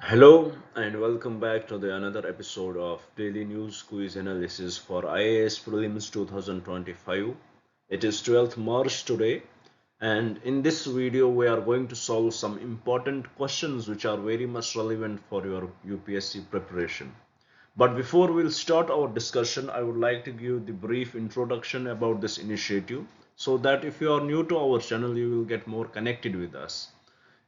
Hello and welcome back to the another episode of Daily News Quiz Analysis for IAS Prelims 2025. It is 12th March today, and in this video we are going to solve some important questions which are very much relevant for your UPSC preparation. But before we'll start our discussion, I would like to give the brief introduction about this initiative so that if you are new to our channel you will get more connected with us.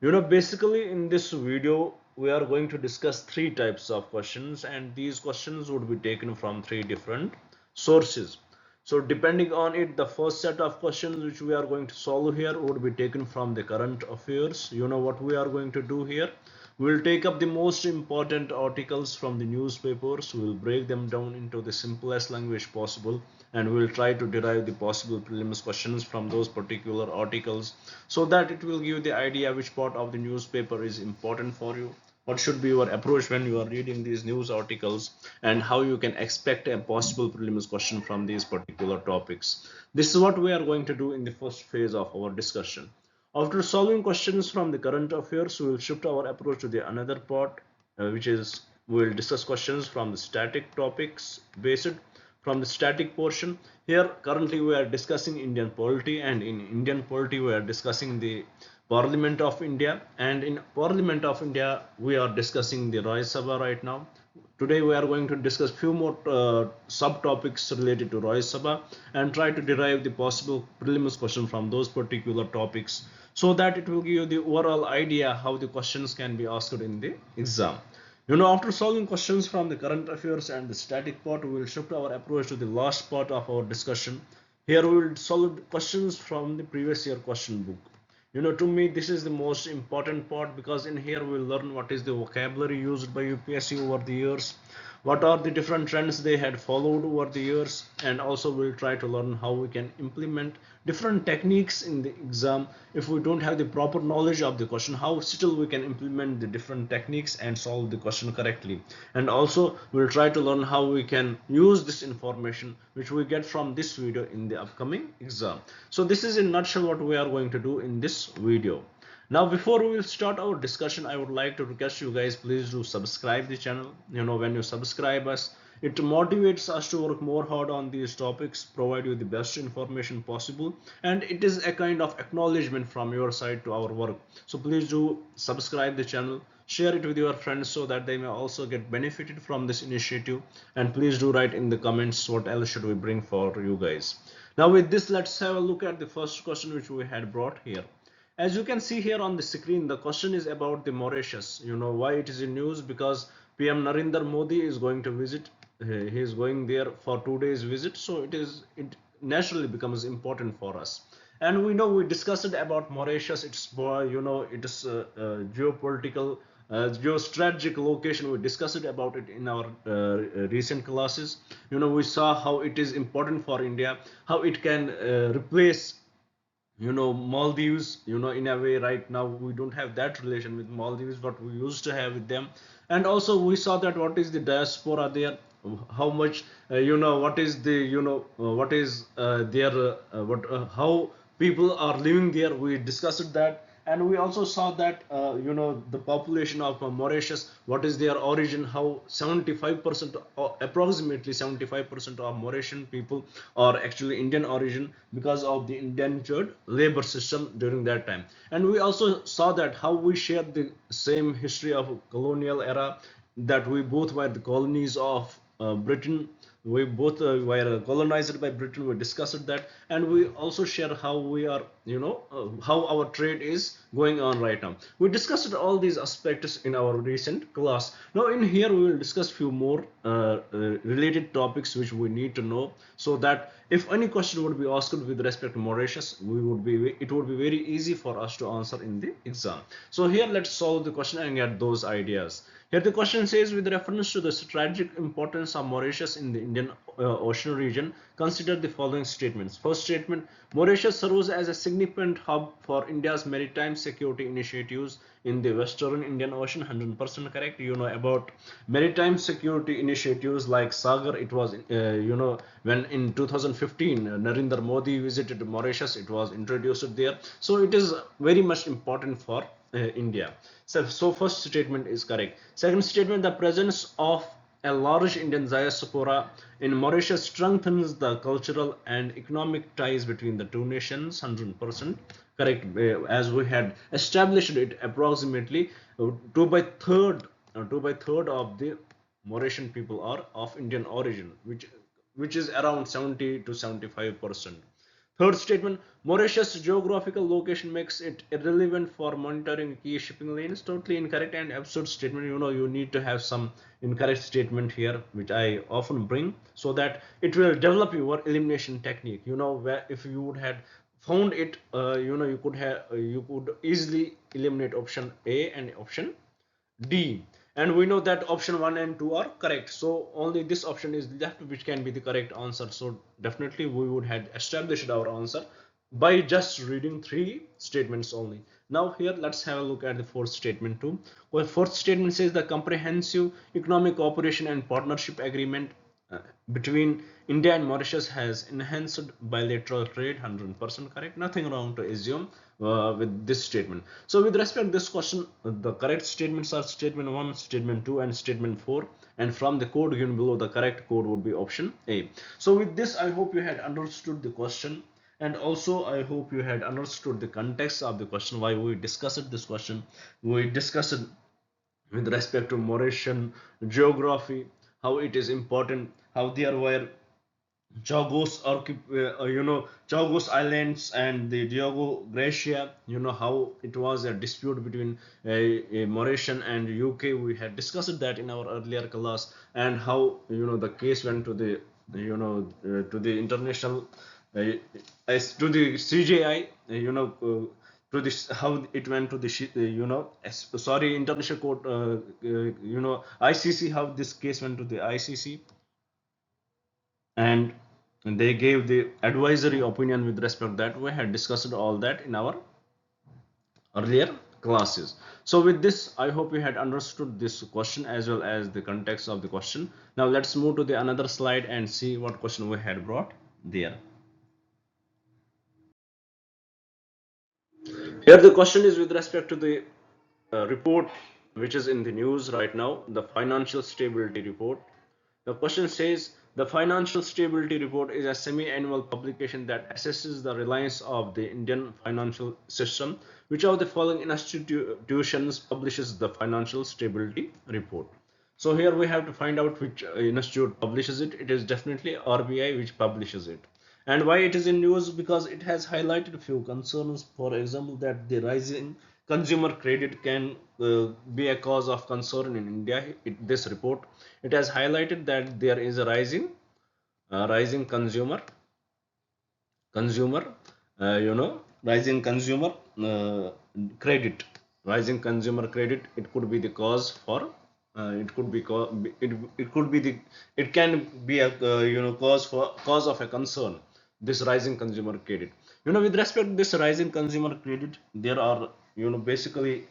Basically in this video, we are going to discuss three types of questions, and these questions would be taken from three different sources. So depending on it, the first set of questions which we are going to solve here would be taken from the current affairs. What we are going to do here? We will take up the most important articles from the newspapers. We will break them down into the simplest language possible, and we will try to derive the possible prelims questions from those particular articles so that it will give the idea which part of the newspaper is important for you, what should be your approach when you are reading these news articles, and how you can expect a possible prelims question from these particular topics. This is what we are going to do in the first phase of our discussion. After solving questions from the current affairs, we will shift our approach to the another part, which is we will discuss questions from the static topics based from the static portion. Here currently we are discussing Indian polity, and in Indian polity we are discussing the Parliament of India, and in Parliament of India we are discussing the Raj Sabha right now. Today we are going to discuss few more subtopics related to Raj Sabha and try to derive the possible prelims question from those particular topics so that it will give you the overall idea how the questions can be asked in the exam. After solving questions from the current affairs and the static part, we will shift our approach to the last part of our discussion. Here we will solve questions from the previous year question book. To me, this is the most important part because in here we'll learn what is the vocabulary used by UPSC over the years, what are the different trends they had followed over the years, and also we'll try to learn how we can implement different techniques in the exam. If we don't have the proper knowledge of the question, how still we can implement the different techniques and solve the question correctly. And also we'll try to learn how we can use this information which we get from this video in the upcoming exam. So this is in nutshell what we are going to do in this video. Now before we will start our discussion, I would like to request you guys, please do subscribe the channel. When you subscribe us, it motivates us to work more hard on these topics, provide you the best information possible, and it is a kind of acknowledgement from your side to our work. So please do subscribe the channel, share it with your friends so that they may also get benefited from this initiative, and please do write in the comments what else should we bring for you guys. Now with this, let's have a look at the first question which we had brought here. As you can see here on the screen, the question is about the Mauritius. Why it is in news? Because PM Narendra Modi is going to visit. He is going there for 2 days visit, so it naturally becomes important for us. And we discussed about Mauritius. It is geopolitical, geostrategic location. We discussed about it in our recent classes. We saw how it is important for India, how it can replace Maldives. In a way right now we don't have that relation with Maldives what we used to have with them. And also we saw that what is the diaspora there, how much what is the what is their what how people are living there. We discussed that, and we also saw that the population of Mauritius, what is their origin, how 75% or approximately 75% of Mauritian people are actually Indian origin because of the indentured labor system during that time. And we also saw that how we share the same history of colonial era, that we both were the colonies of Britain. We both were colonized by Britain. We discussed that, and we also share how we are, how our trade is going on right now. We discussed all these aspects in our recent class. Now in here we will discuss few more related topics which we need to know, so that if any question would be asked with respect to Mauritius, it would be very easy for us to answer in the exam. So here let's solve the question and get those ideas. Here the question says, with reference to the strategic importance of Mauritius in the Indian Ocean region, consider the following statements. First statement: Mauritius serves as a significant hub for India's maritime security initiatives in the Western Indian Ocean. 100% correct. About maritime security initiatives like Sagar. It was, when in 2015 Narendra Modi visited Mauritius, it was introduced there. So it is very much important for India. So first statement is correct. Second statement, the presence of a large Indian diaspora in Mauritius strengthens the cultural and economic ties between the two nations. 100% correct. As we had established it, approximately two by third of the Mauritian people are of Indian origin, which is around 70 to 75%. Third statement, Mauritius' geographical location makes it irrelevant for monitoring key shipping lanes. Totally incorrect and absurd statement. You need to have some incorrect statement here, which I often bring, so that it will develop your elimination technique. Where if you would have found it, you could easily eliminate option A and option D, and we know that option 1 and 2 are correct, so only this option is left which can be the correct answer. So definitely we would have established our answer by just reading three statements only. Now here let's have a look at the fourth statement too. Well, fourth statement says the comprehensive economic cooperation and partnership agreement uh, between India and Mauritius has enhanced bilateral trade. 100% correct. Nothing wrong to assume with this statement. So with respect to this question, the correct statements are statement 1, statement 2 and statement 4, and from the code given below, the correct code would be option A. So with this, I hope you had understood the question, and also I hope you had understood the context of the question, why we discussed this question. We discussed with respect to Mauritian geography, how it is important, how there were Chagos Islands and the Diogo Gracia. How it was a dispute between Mauritian and UK. We had discussed that in our earlier class, and how the case went to the to the international to the CJI. To this, how it went to the sorry, international court. ICC. How this case went to the ICC, and they gave the advisory opinion with respect to that. We had discussed all that in our earlier classes. So with this, I hope you had understood this question as well as the context of the question. Now let's move to the another slide and see what question we had brought there. Here the question is with respect to the report which is in the news right now, the financial stability report. The question says the Financial Stability Report is a semi-annual publication that assesses the reliance of the Indian financial system. Which of the following institutions publishes the Financial Stability Report? So here we have to find out which institute publishes it. It is definitely RBI which publishes it. And why it is in news? Because it has highlighted a few concerns. For example, that the rising consumer credit can be a cause of concern in India. This report, it has highlighted that there is a rising consumer rising consumer credit, it could be the cause for it could be it could be the it can be a cause of a concern, this rising consumer credit. With respect to this rising consumer credit, there are basically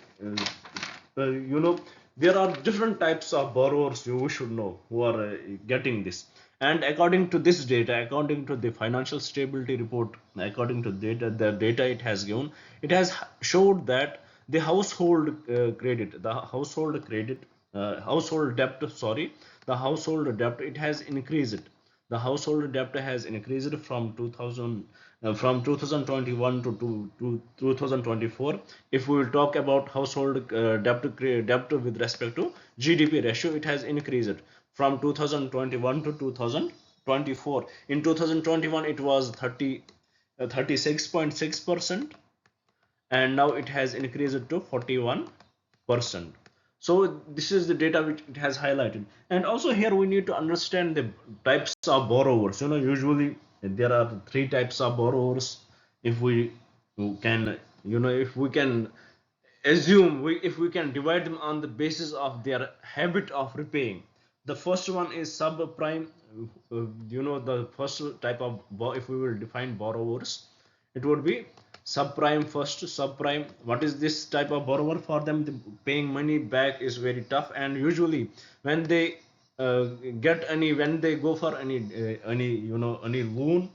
you know there are different types of borrowers you should know who are getting this. And according to this data, according to the financial stability report, according to the data it has given, it has showed that the household debt, sorry, the household debt, it has increased. The household debt has increased from 2021 to 2024. If we will talk about household debt with respect to GDP ratio, it has increased from 2021 to 2024. In 2021, it was 36.6%, and now it has increased to 41%. So this is the data which it has highlighted. And also here we need to understand the types of borrowers. Usually there are three types of borrowers. If we can, if we can assume, if we can divide them on the basis of their habit of repaying. The first one is subprime. The first type of, if we will define borrowers, it would be subprime. First, subprime, what is this type of borrower? For them, the paying money back is very tough, and usually when they when they go for any loan,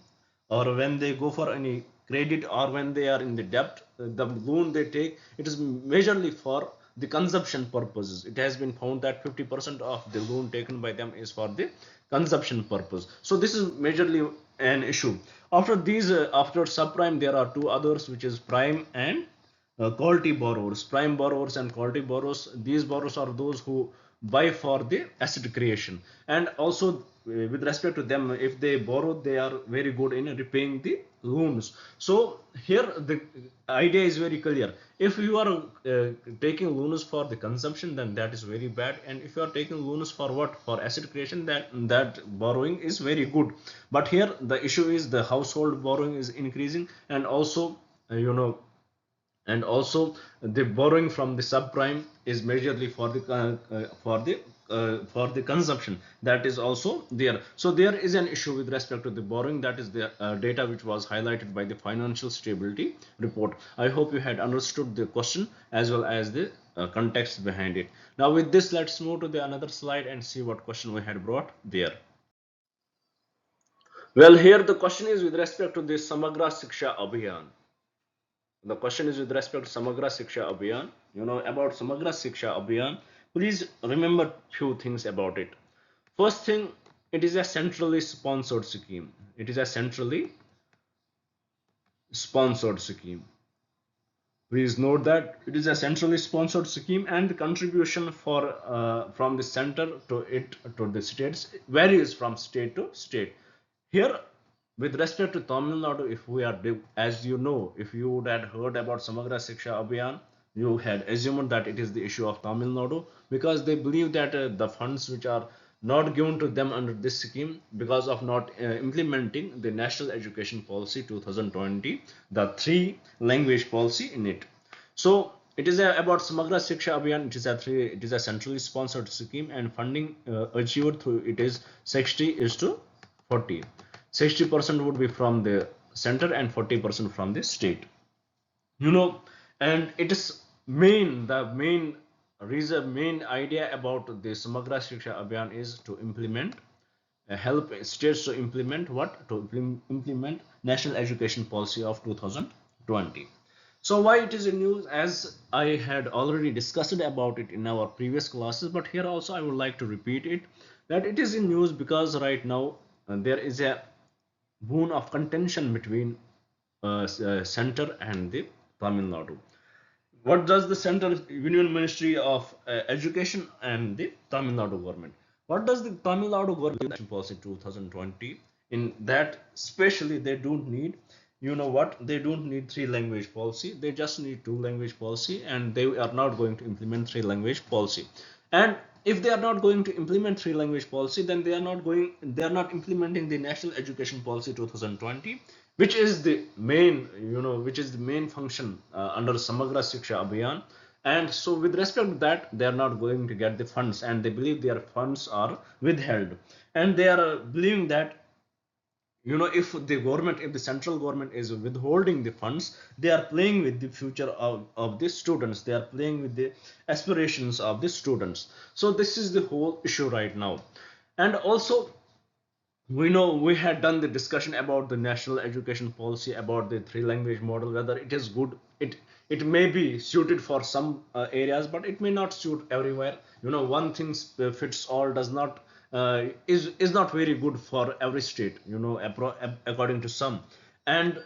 or when they go for any credit, or when they are in the debt, the loan they take, it is majorly for the consumption purposes. It has been found that 50% of the loan taken by them is for the consumption purpose. So this is majorly an issue. After these, after subprime, there are two others, which is prime and quality borrowers. Prime borrowers and quality borrowers, these borrowers are those who buy for the asset creation. And also with respect to them, if they borrow, they are very good in repaying the loans. So here the idea is very clear. If you are taking loans for the consumption, then that is very bad. And if you are taking loans for what, for asset creation, then that borrowing is very good. But here the issue is the household borrowing is increasing, and also and also the borrowing from the subprime is majorly for the consumption. That is also there. So there is an issue with respect to the borrowing. That is the data which was highlighted by the financial stability report. I hope you had understood the question as well as the context behind it. Now with this, let's move to the another slide and see what question we had brought there. Well, here the question is with respect to the Samagra Shiksha Abhiyan. The question is with respect to Samagra Shiksha Abhiyan. About Samagra Shiksha Abhiyan, please remember few things about it. First thing, it is a centrally sponsored scheme. It is a centrally sponsored scheme. Please note that it is a centrally sponsored scheme, and the contribution for from the center to the states varies from state to state. Here, with respect to Tamil Nadu, if we are, as you know, if you would had heard about Samagra Shiksha Abhiyan, you had assumed that it is the issue of Tamil Nadu, because they believe that the funds which are not given to them under this scheme because of not implementing the National Education Policy 2020, the three language policy in it. So it is about Samagra Shiksha Abhiyan. It is a centrally sponsored scheme, and funding achieved through it is 60:40. 60% would be from the center and 40% from the state. And it is the main reason, main idea about the Samagra Shiksha Abhiyan is to implement, help states to implement what? To implement National Education Policy of 2020. So why it is in news? As I had already discussed about it in our previous classes, but here also I would like to repeat it, that it is in news because right now there is a bone of contention between center and the Tamil Nadu. What does the Central Union Ministry of Education and the Tamil Nadu government? What does the Tamil Nadu government policy 2020? In that, especially, they don't need, they don't need three language policy. They just need two language policy, and they are not going to implement three language policy. And if they are not going to implement three language policy, then they are not implementing the National Education Policy 2020, which is the main, which is the main function under Samagra Shiksha Abhiyan. And so with respect to that, they are not going to get the funds, and they believe their funds are withheld, and they are believing that, if the central government is withholding the funds, they are playing with the future of the students, they are playing with the aspirations of the students. So this is the whole issue right now. And also, we know we had done the discussion about the national education policy, about the three language model, whether it is good. It may be suited for some areas, but it may not suit everywhere. One thing fits all does not, is not very good for every state, according to some. And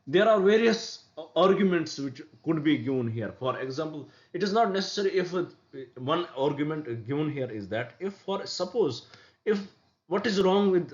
there are various arguments which could be given here. For example, it is not necessary. If one argument given here is that, if for suppose, if what is wrong with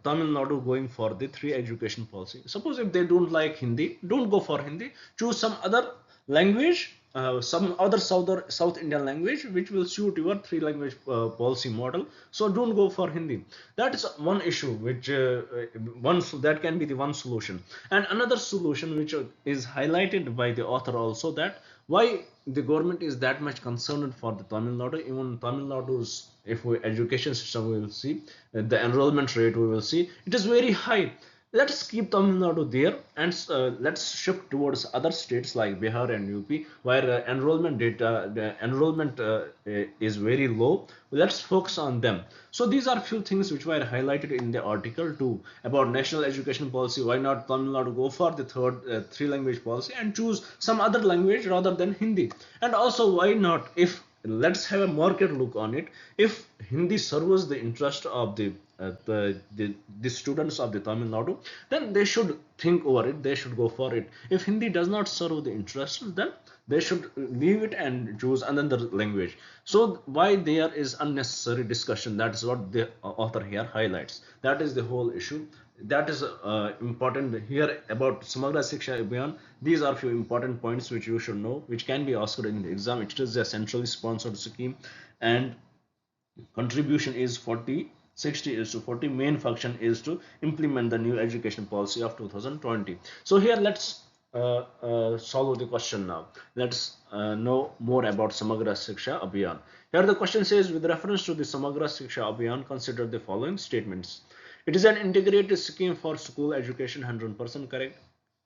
Tamil Nadu going for the three education policy? Suppose if they don't like Hindi, don't go for Hindi. Choose some other language, some other South Indian language which will suit your three language policy model. So don't go for Hindi. That is one issue which that can be the one solution. And another solution which is highlighted by the author also, that why the government is that much concerned for the Tamil Nadu. Even Tamil Nadu's, if we education system we will see, the enrollment rate we will see, it is very high. Let's keep Tamil Nadu there, and let's shift towards other states like Bihar and UP, where the enrollment is very low. Let's focus on them. So these are few things which were highlighted in the article too about national education policy. Why not Tamil Nadu go for the third three language policy and choose some other language rather than Hindi? And also, why not, if let's have a market look on it, if Hindi serves the interest of the students of the Tamil Nadu, then they should think over it, they should go for it. If Hindi does not serve the interest, then they should leave it and choose another language. So why there is unnecessary discussion? That is what the author here highlights. That is the whole issue. That is important here about Samagra Shiksha Abhiyan. These are few important points which you should know, which can be asked in the exam. It is a centrally sponsored scheme, and contribution is 40/60 is to 40. Main function is to implement the new education policy of 2020. So here let's solve the question now. Let's know more about Samagra Shiksha Abhiyan. Here the question says, with reference to the Samagra Shiksha Abhiyan, consider the following statements. It is an integrated scheme for school education, 100% correct.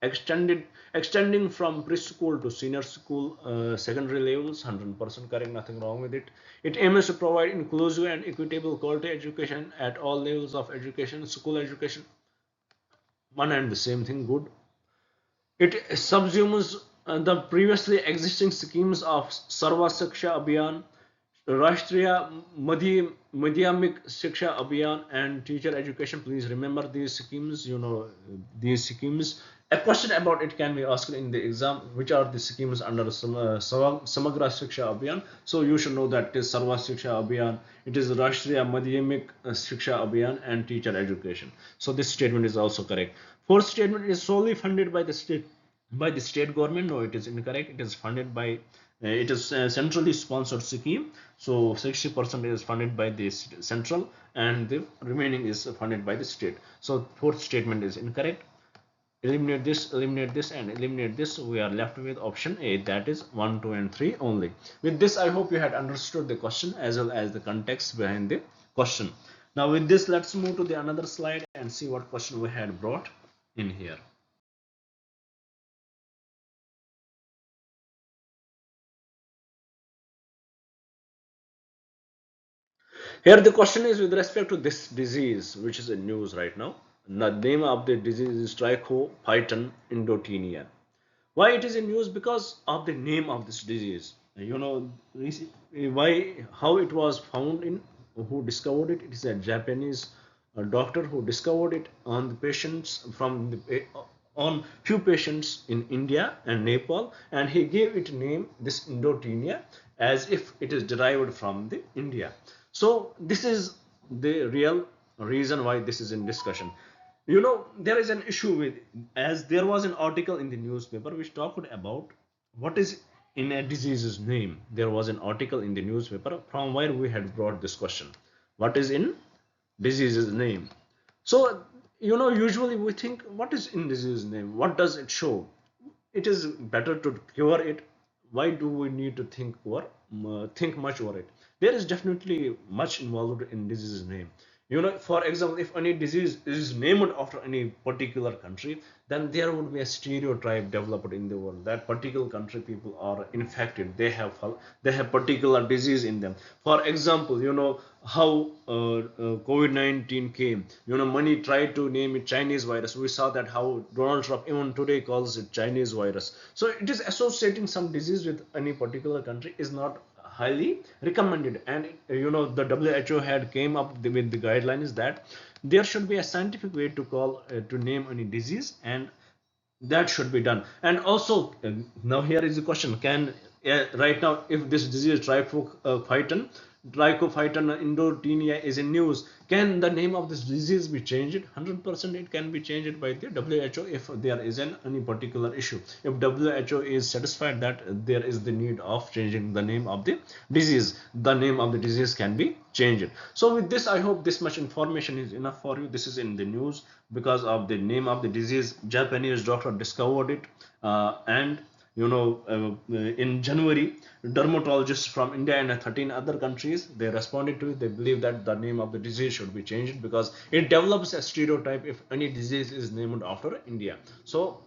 Extending from preschool to senior school, secondary levels, 100% correct, nothing wrong with it. It aims to provide inclusive and equitable quality education at all levels of education, school education, one and the same thing, good. It subsumes the previously existing schemes of Sarva Shiksha Abhiyan, Rashtriya Madhyamik Shiksha Abhiyan, and teacher education. Please remember these schemes. These schemes. A question about it can be asked in the exam. Which are the schemes under Samagra Shiksha Abhiyan? So you should know that it is Sarva Shiksha Abhiyan, it is Rashtriya Madhyamik Shiksha Abhiyan, and teacher education. So this statement is also correct. Fourth statement is solely funded by the state government. No, it is incorrect. It is funded by it is a centrally sponsored scheme. So 60% is funded by the central, and the remaining is funded by the state. So fourth statement is incorrect. Eliminate this, and eliminate this. We are left with option A, that is 1, 2, and 3 only. With this, I hope you had understood the question as well as the context behind the question. Now with this, let's move to the another slide and see what question we had brought in here. Here the question is with respect to this disease, which is in news right now. The name of the disease is trichophyton indotinia. Why it is in news? Because of the name of this disease. Why, how it was found in, who discovered it? It is a Japanese doctor who discovered it on the patients from the on few patients in India and Nepal, and he gave it name this indotinia as if it is derived from the India. So this is the real reason why this is in discussion. There is an issue with, as there was an article in the newspaper which talked about what is in a disease's name. There was an article in the newspaper from where we had brought this question. What is in disease's name? So, usually we think, what is in disease's name? What does it show? It is better to cure it. Why do we need to think much over it? There is definitely much involved in disease's name. For example, if any disease is named after any particular country, then there would be a stereotype developed in the world that particular country people are infected. They have particular disease in them. For example, how COVID-19 came. Many tried to name it Chinese virus. We saw that how Donald Trump even today calls it Chinese virus. So it is associating some disease with any particular country is not highly recommended. And the WHO had came up with the guidelines that there should be a scientific way to call to name any disease, and that should be done. And also, now here is the question: can right now, if this disease trichophyton indotinia is in news, can the name of this disease be changed? 100% it can be changed by the WHO if there is any particular issue. If WHO is satisfied that there is the need of changing the name of the name of the disease can be changed. So with this, I hope this much information is enough for you. This is in the news because of the name of the disease. Japanese doctor discovered it, and in January, dermatologists from India and 13 other countries, they responded to it. They believe that the name of the disease should be changed because it develops a stereotype if any disease is named after India. So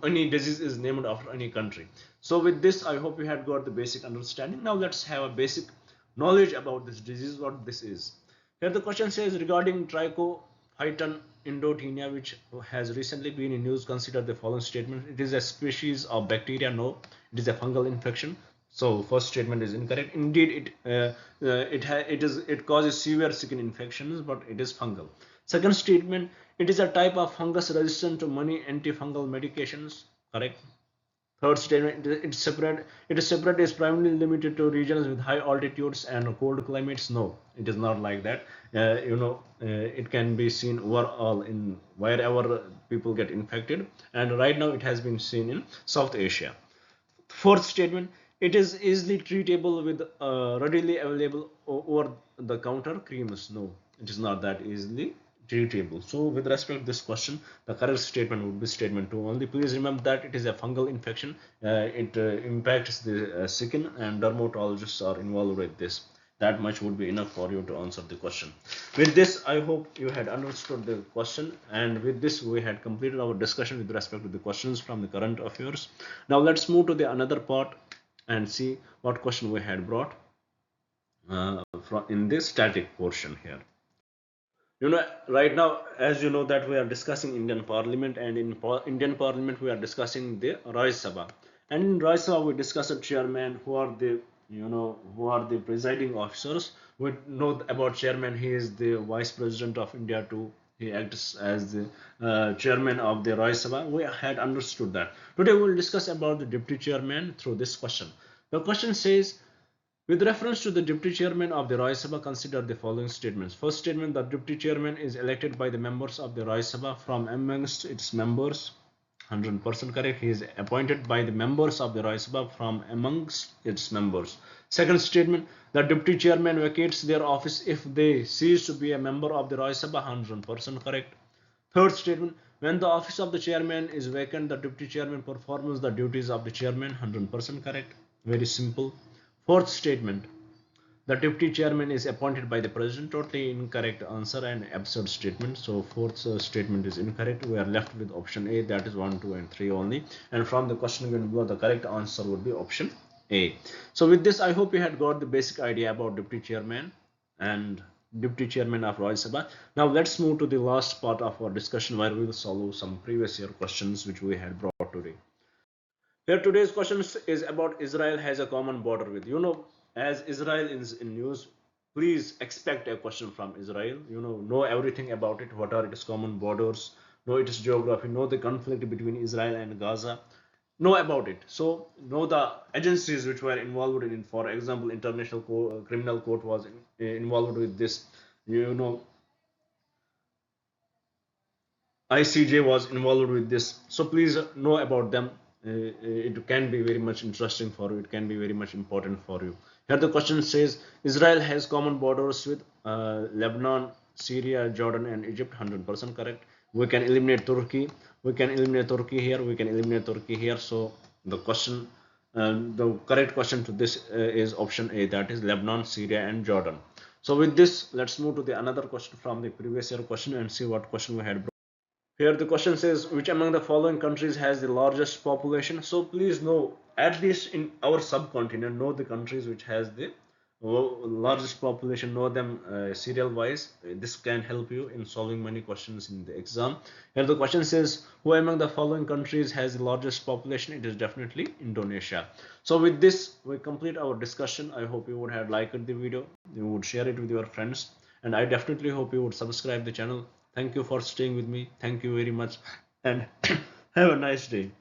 any disease is named after any country. So with this, I hope you had got the basic understanding. Now let's have a basic knowledge about this disease, what this is. Here the question says regarding trichophyton indotina, which has recently been in news, consider the following statement. It is a species of bacteria. No, it is a fungal infection. So first statement is incorrect. Indeed, it causes severe skin infections, but it is fungal. Second statement, it is a type of fungus resistant to many antifungal medications. Correct. Third statement, it is separate, is primarily limited to regions with high altitudes and cold climates. No, it is not like that. It can be seen overall in wherever people get infected, and right now it has been seen in South Asia. Fourth statement, it is easily treatable with readily available over the counter creams. No, it is not that easily treatable. So with respect to this question, the correct statement would be statement 2 only. Please remember that it is a fungal infection. It impacts the skin, and dermatologists are involved with this. That much would be enough for you to answer the question. With this, I hope you had understood the question, and with this we had completed our discussion with respect to the questions from the current affairs. Now let's move to the another part and see what question we had brought from in this static portion here. Right now, as you know, that we are discussing Indian Parliament, and in Indian Parliament we are discussing the Raj Sabha, and in Raj Sabha we discuss a chairman, who are the presiding officers. We know about chairman. He is the vice president of India too. He acts as the chairman of the Raj Sabha. We had understood that. Today we will discuss about the deputy chairman through this question. The question says, with reference to the deputy chairman of the Raj Sabha, consider the following statements. First statement, the deputy chairman is elected by the members of the Raj Sabha from amongst its members. 100% correct. He is appointed by the members of the Raj Sabha from amongst its members. Second statement, the deputy chairman vacates their office if they cease to be a member of the Raj Sabha. 100% correct. Third statement, when the office of the chairman is vacant, the deputy chairman performs the duties of the chairman. 100% correct. Very simple. Fourth statement, the deputy chairman is appointed by the president. Totally incorrect answer and absurd statement. So fourth statement is incorrect. We are left with option A, that is 1, 2 and 3 only. And from the question given below, the correct answer would be option A. So with this, I hope you had got the basic idea about deputy chairman and deputy chairman of Raj Sabha. Now let's move to the last part of our discussion, where we will solve some previous year questions which we had brought today. Here today's question is about Israel has a common border with. As Israel is in news, please expect a question from Israel. Know everything about it. What are its common borders? Know its geography. Know the conflict between Israel and Gaza. Know about it. So know the agencies which were involved in. For example, International Criminal Court was involved with this. You know, ICJ was involved with this. So please know about them. It can be very much interesting for you. It can be very much important for you. Here the question says, Israel has common borders with Lebanon, Syria, Jordan, and Egypt. 100% correct. We can eliminate Turkey. We can eliminate Turkey here. We can eliminate Turkey here. So the correct question to this is option A. That is Lebanon, Syria, and Jordan. So with this, let's move to the another question from the previous year question and see what question we had. Here the question says, which among the following countries has the largest population? So please know, at least in our subcontinent, know the countries which has the largest population, know them serial wise. This can help you in solving many questions in the exam. Here the question says, who among the following countries has the largest population? It is definitely Indonesia. So with this, we complete our discussion. I hope you would have liked the video. You would share it with your friends. And I definitely hope you would subscribe the channel. Thank you for staying with me. Thank you very much, and have a nice day.